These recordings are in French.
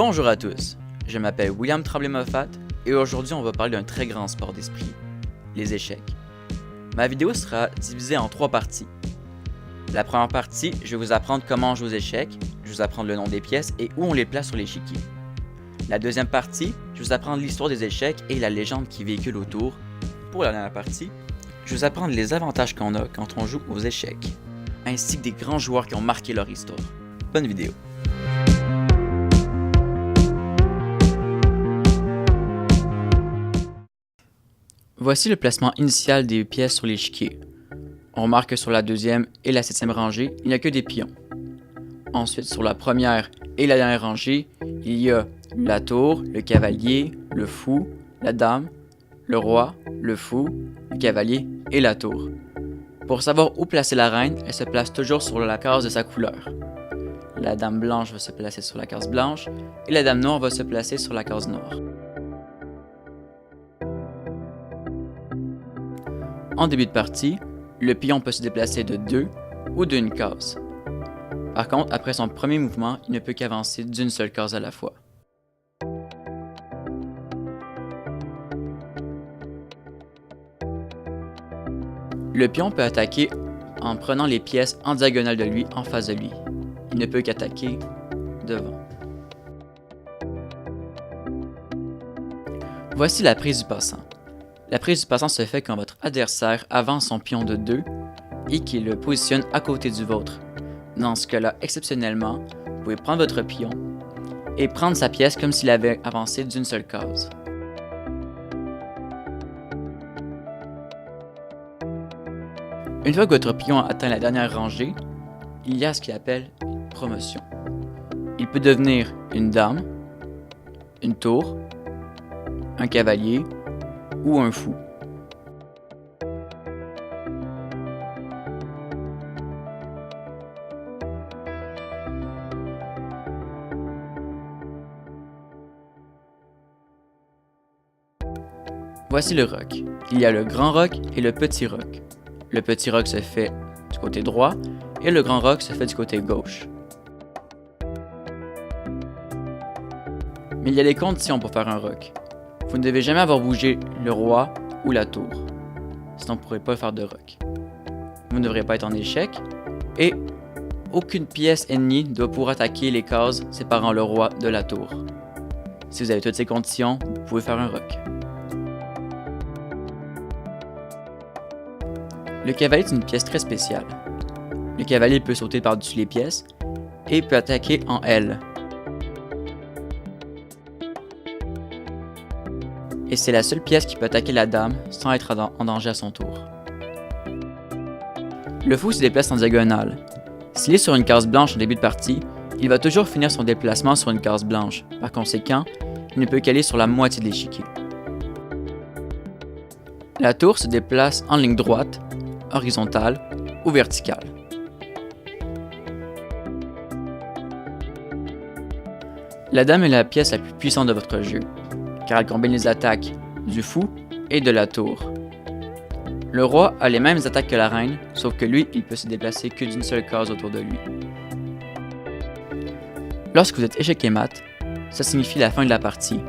Bonjour à tous, je m'appelle William Tremblay-Moffat et aujourd'hui on va parler d'un très grand sport d'esprit, les échecs. Ma vidéo sera divisée en 3 parties. La première partie, je vais vous apprendre comment on joue aux échecs, je vais vous apprendre le nom des pièces et où on les place sur l'échiquier. La deuxième partie, je vais vous apprendre l'histoire des échecs et la légende qui véhicule autour. Pour la dernière partie, je vais vous apprendre les avantages qu'on a quand on joue aux échecs, ainsi que des grands joueurs qui ont marqué leur histoire. Bonne vidéo! Voici le placement initial des pièces sur l'échiquier. On remarque que sur la deuxième et la septième rangée, il n'y a que des pions. Ensuite, sur la première et la dernière rangée, il y a la tour, le cavalier, le fou, la dame, le roi, le fou, le cavalier et la tour. Pour savoir où placer la reine, elle se place toujours sur la case de sa couleur. La dame blanche va se placer sur la case blanche et la dame noire va se placer sur la case noire. En début de partie, le pion peut se déplacer de 2 ou d'une case. Par contre, après son premier mouvement, il ne peut qu'avancer d'une seule case à la fois. Le pion peut attaquer en prenant les pièces en diagonale de lui en face de lui. Il ne peut qu'attaquer devant. Voici la prise du passant. La prise du passant se fait quand votre adversaire avance son pion de 2 et qu'il le positionne à côté du vôtre. Dans ce cas-là, exceptionnellement, vous pouvez prendre votre pion et prendre sa pièce comme s'il avait avancé d'une seule case. Une fois que votre pion a atteint la dernière rangée, il y a ce qu'il appelle une promotion. Il peut devenir une dame, une tour, un cavalier ou un fou. Voici le roc. Il y a le grand roc et le petit roc. Le petit roc se fait du côté droit et le grand roc se fait du côté gauche. Mais il y a des conditions pour faire un roc. Vous ne devez jamais avoir bougé le roi ou la tour, sinon vous ne pourrez pas faire de roc. Vous ne devrez pas être en échec et aucune pièce ennemie ne doit pouvoir attaquer les cases séparant le roi de la tour. Si vous avez toutes ces conditions, vous pouvez faire un roc. Le cavalier est une pièce très spéciale. Le cavalier peut sauter par-dessus les pièces et peut attaquer en L. Et c'est la seule pièce qui peut attaquer la dame sans être en danger à son tour. Le fou se déplace en diagonale. S'il est sur une case blanche en début de partie, il va toujours finir son déplacement sur une case blanche. Par conséquent, il ne peut qu'aller sur la moitié de l'échiquier. La tour se déplace en ligne droite, horizontale ou verticale. La dame est la pièce la plus puissante de votre jeu, car elle combine les attaques du fou et de la tour. Le roi a les mêmes attaques que la reine, sauf que lui, il peut se déplacer que d'une seule case autour de lui. Lorsque vous êtes échec et mat, ça signifie la fin de la partie.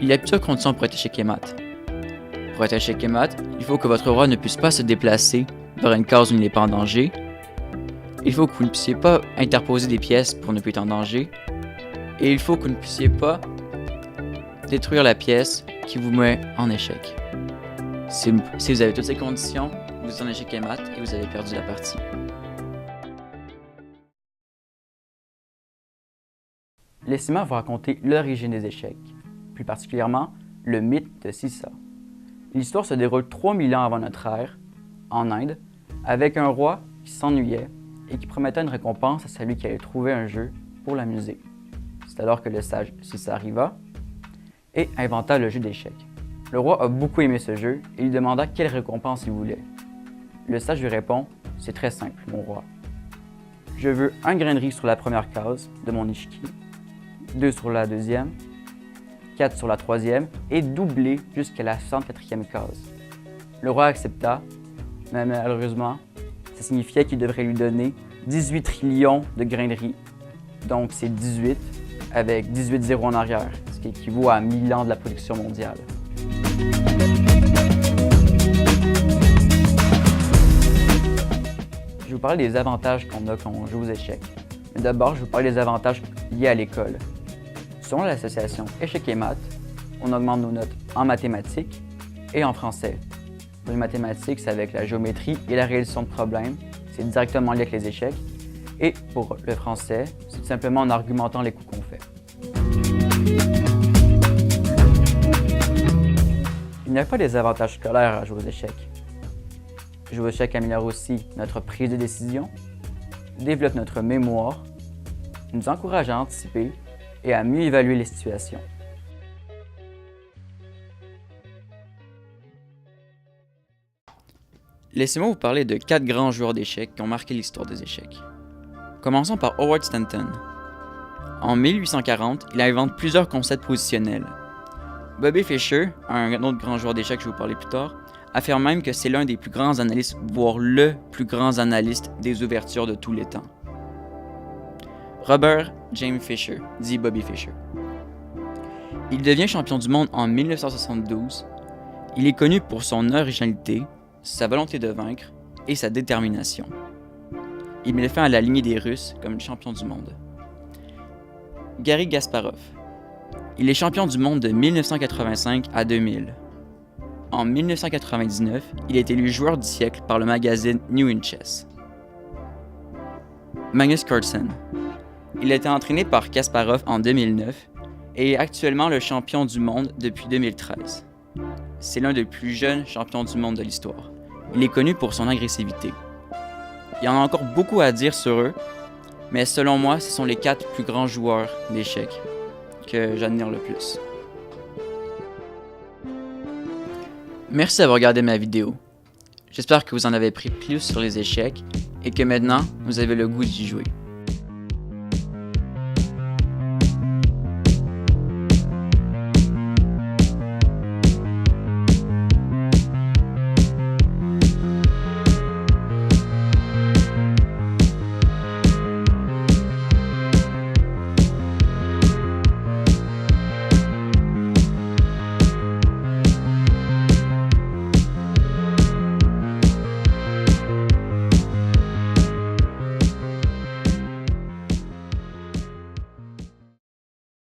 Il y a plusieurs conditions pour être échec et mat. Pour être échec et mat, il faut que votre roi ne puisse pas se déplacer vers une case où il n'est pas en danger. Il faut que vous ne puissiez pas interposer des pièces pour ne plus être en danger. Et il faut que vous ne puissiez pas détruire la pièce qui vous met en échec. Si vous avez toutes ces conditions, vous êtes en échec et mat et vous avez perdu la partie. Laissez-moi vous raconter l'origine des échecs, plus particulièrement le mythe de Sissa. L'histoire se déroule 3000 ans avant notre ère, en Inde, avec un roi qui s'ennuyait et qui promettait une récompense à celui qui allait trouver un jeu pour l'amuser. C'est alors que le sage Sissa arriva et inventa le jeu d'échecs. Le roi a beaucoup aimé ce jeu et lui demanda quelle récompense il voulait. Le sage lui répond « C'est très simple, mon roi. Je veux un grain de riz sur la première case de mon échiquier, 2 sur la deuxième, 4 sur la troisième et doubler jusqu'à la 64e case. » Le roi accepta, mais malheureusement, ça signifiait qu'il devrait lui donner 18 trillions de grains de riz. Donc c'est 18 avec 18 0 en arrière, ce qui équivaut à 1000 ans de la production mondiale. Je vais vous parler des avantages qu'on a quand on joue aux échecs. Mais d'abord, je vais vous parler des avantages liés à l'école. Selon l'association Échecs et Maths, on augmente nos notes en mathématiques et en français. Pour les mathématiques, c'est avec la géométrie et la résolution de problèmes. C'est directement lié avec les échecs. Et pour le français, c'est tout simplement en argumentant les coups qu'on fait. Il n'y a pas des avantages scolaires à jouer aux échecs. Jouer aux échecs améliore aussi notre prise de décision, développe notre mémoire, nous encourage à anticiper et à mieux évaluer les situations. Laissez-moi vous parler de 4 grands joueurs d'échecs qui ont marqué l'histoire des échecs. Commençons par Howard Stanton. En 1840, il invente plusieurs concepts positionnels. Bobby Fischer, un autre grand joueur d'échecs que je vais vous parler plus tard, affirme même que c'est l'un des plus grands analystes, voire le plus grand analyste des ouvertures de tous les temps. Robert James Fischer, dit Bobby Fischer. Il devient champion du monde en 1972. Il est connu pour son originalité, sa volonté de vaincre et sa détermination. Il met fin à la lignée des Russes comme champion du monde. Garry Kasparov. Il est champion du monde de 1985 à 2000. En 1999, il est élu joueur du siècle par le magazine New in Chess. Magnus Carlsen. Il a été entraîné par Kasparov en 2009 et est actuellement le champion du monde depuis 2013. C'est l'un des plus jeunes champions du monde de l'histoire. Il est connu pour son agressivité. Il y en a encore beaucoup à dire sur eux, mais selon moi, ce sont les 4 plus grands joueurs d'échecs que j'admire le plus. Merci d'avoir regardé ma vidéo. J'espère que vous en avez appris plus sur les échecs et que maintenant, vous avez le goût d'y jouer.